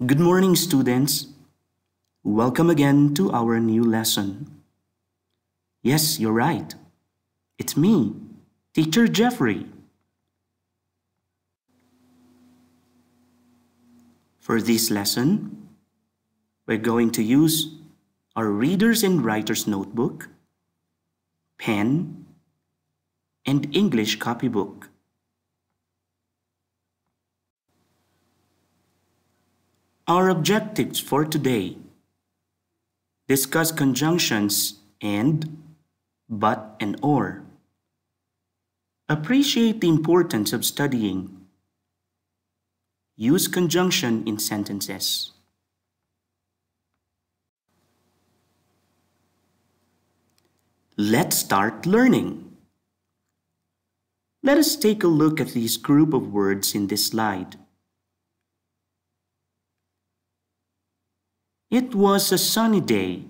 Good morning, students. Welcome again to our new lesson. Yes, you're right. It's me, Teacher Jeffrey. For this lesson, we're going to use our Reader's and Writer's Notebook, pen, and English copybook. Our objectives for today: discuss conjunctions and, but, and or. Appreciate the importance of studying. Use conjunction in sentences. Let's start learning. Let us take a look at this group of words in this slide. It was a sunny day.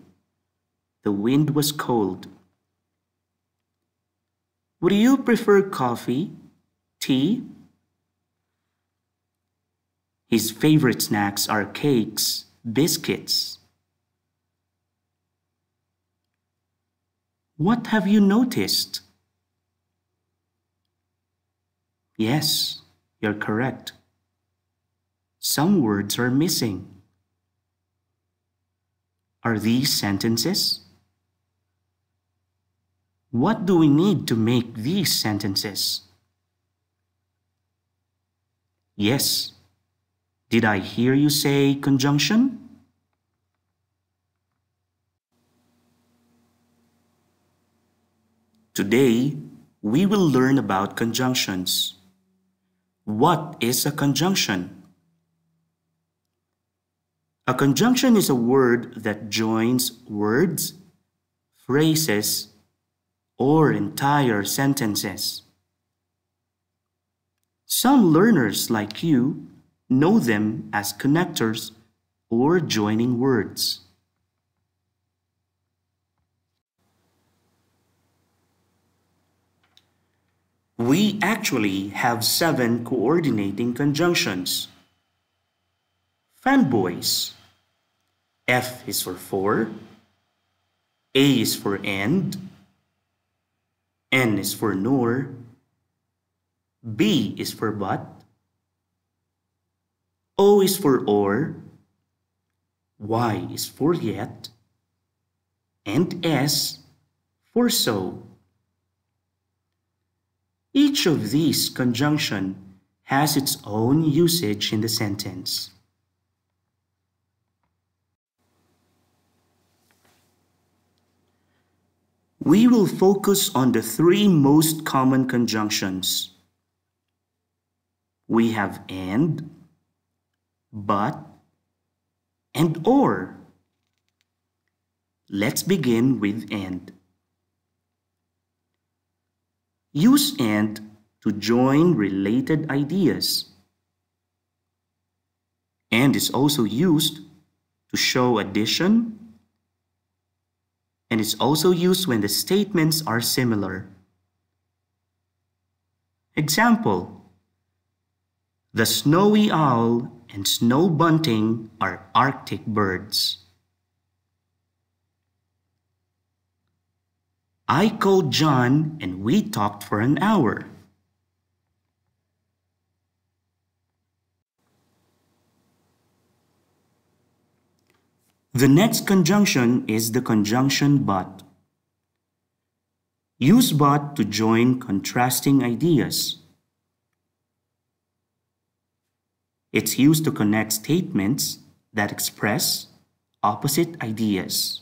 The wind was cold. Would you prefer coffee, tea? His favorite snacks are cakes, biscuits. What have you noticed? Yes, you're correct. Some words are missing. Are these sentences? What do we need to make these sentences? Yes. Did I hear you say conjunction? Today, we will learn about conjunctions. What is a conjunction? A conjunction is a word that joins words, phrases, or entire sentences. Some learners like you know them as connectors or joining words. We actually have 7 coordinating conjunctions. FANBOYS. F is for for, A is for and, N is for nor, B is for but, O is for or, Y is for yet, and S for so. Each of these conjunctions has its own usage in the sentence. We will focus on the 3 most common conjunctions. We have and, but, and or. Let's begin with and. Use and to join related ideas. And is also used to show addition, and it's also used when the statements are similar. Example: the snowy owl and snow bunting are Arctic birds. I called John and we talked for an hour. The next conjunction is the conjunction but. Use but to join contrasting ideas. It's used to connect statements that express opposite ideas.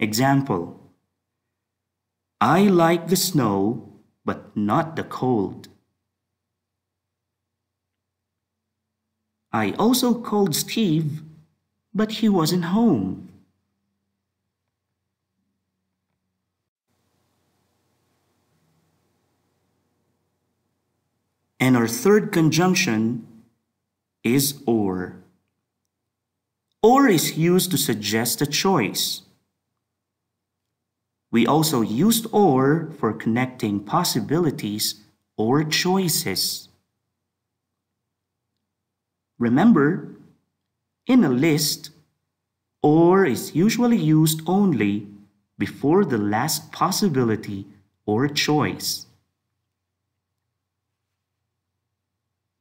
Example: I like the snow, but not the cold. I also called Steve, but he wasn't home. And our third conjunction is or. Or is used to suggest a choice. We also used or for connecting possibilities or choices. Remember, in a list, or is usually used only before the last possibility or choice.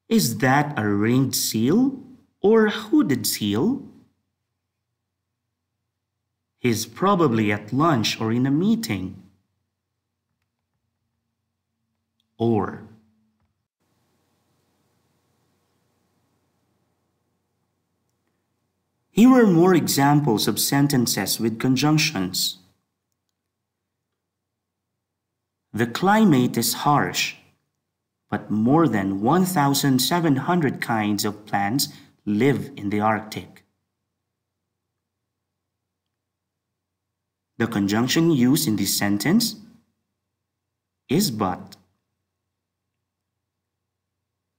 Is that a ringed seal or a hooded seal? He's probably at lunch or in a meeting. Or. Here are more examples of sentences with conjunctions. The climate is harsh, but more than 1,700 kinds of plants live in the Arctic. The conjunction used in this sentence is but.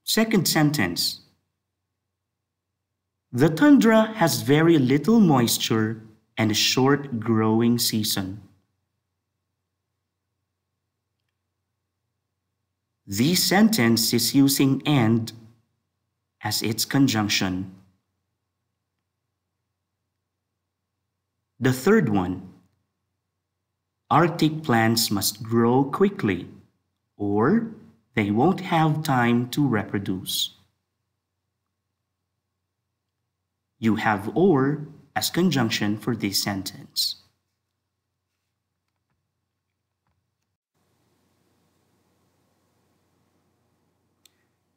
Second sentence. The tundra has very little moisture and a short growing season. This sentence is using and as its conjunction. The third one. Arctic plants must grow quickly, or they won't have time to reproduce. You have or as conjunction for this sentence.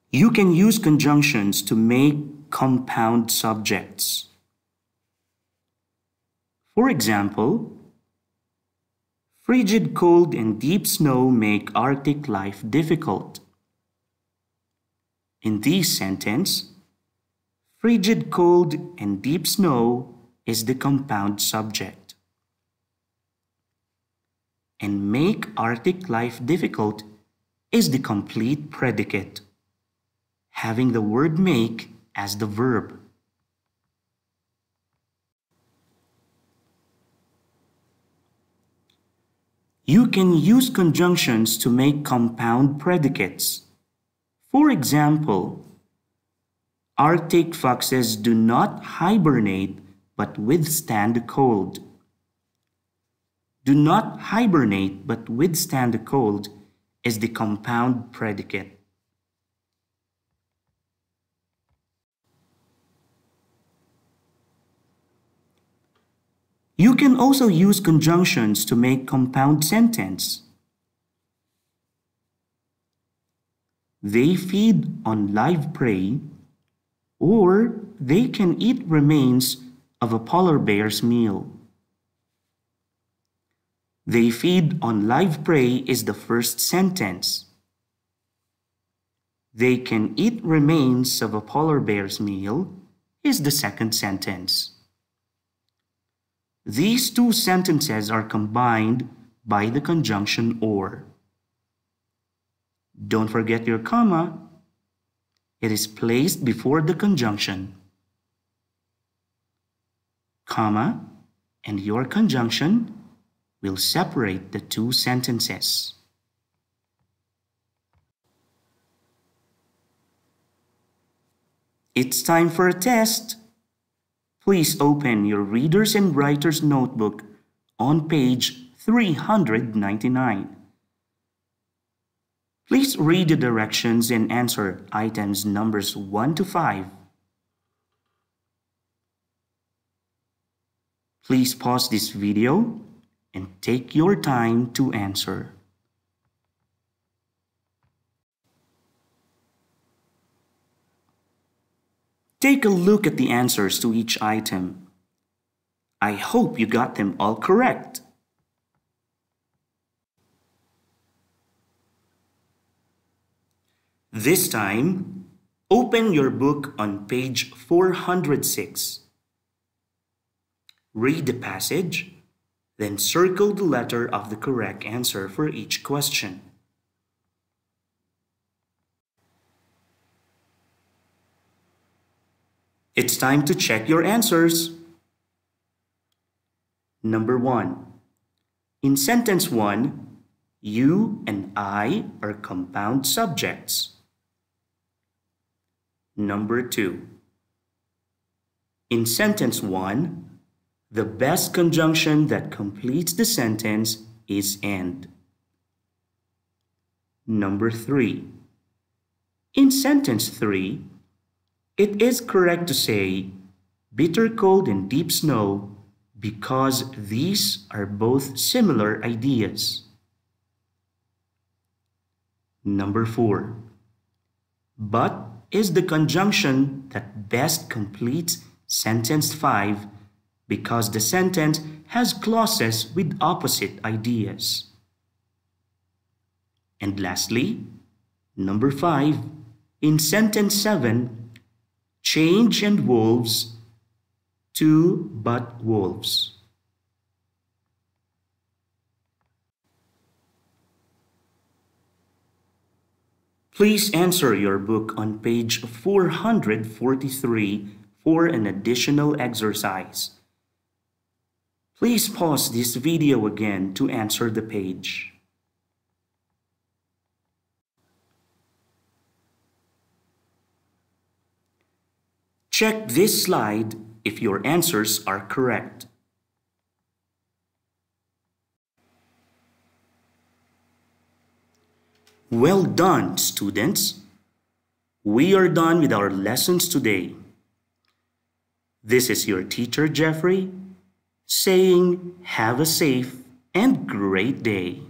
You can use conjunctions to make compound subjects. For example, frigid cold and deep snow make Arctic life difficult. In this sentence, frigid cold and deep snow is the compound subject. And make Arctic life difficult is the complete predicate, having the word make as the verb. You can use conjunctions to make compound predicates. For example, Arctic foxes do not hibernate but withstand the cold. Do not hibernate but withstand the cold is the compound predicate. You can also use conjunctions to make compound sentence. They feed on live prey, or they can eat remains of a polar bear's meal. They feed on live prey is the first sentence. They can eat remains of a polar bear's meal is the second sentence. These two sentences are combined by the conjunction or. Don't forget your comma. It is placed before the conjunction. Comma and your conjunction will separate the two sentences. It's time for a test. Please open your Reader's and Writer's Notebook on page 399. Please read the directions and answer items numbers 1 to 5. Please pause this video and take your time to answer. Take a look at the answers to each item. I hope you got them all correct. This time, open your book on page 406. Read the passage, then circle the letter of the correct answer for each question. It's time to check your answers. Number 1. In sentence 1, you and I are compound subjects. Number 2. In sentence 1, the best conjunction that completes the sentence is and. Number 3. In sentence 3, it is correct to say bitter cold and deep snow because these are both similar ideas. Number 4. But is the conjunction that best completes sentence 5 because the sentence has clauses with opposite ideas. And lastly, number 5, in sentence 7, change and wolves to but wolves. Please answer your book on page 443 for an additional exercise. Please pause this video again to answer the page. Check this slide if your answers are correct. Well done, students! We are done with our lessons today. This is your teacher, Jeffrey, saying have a safe and great day.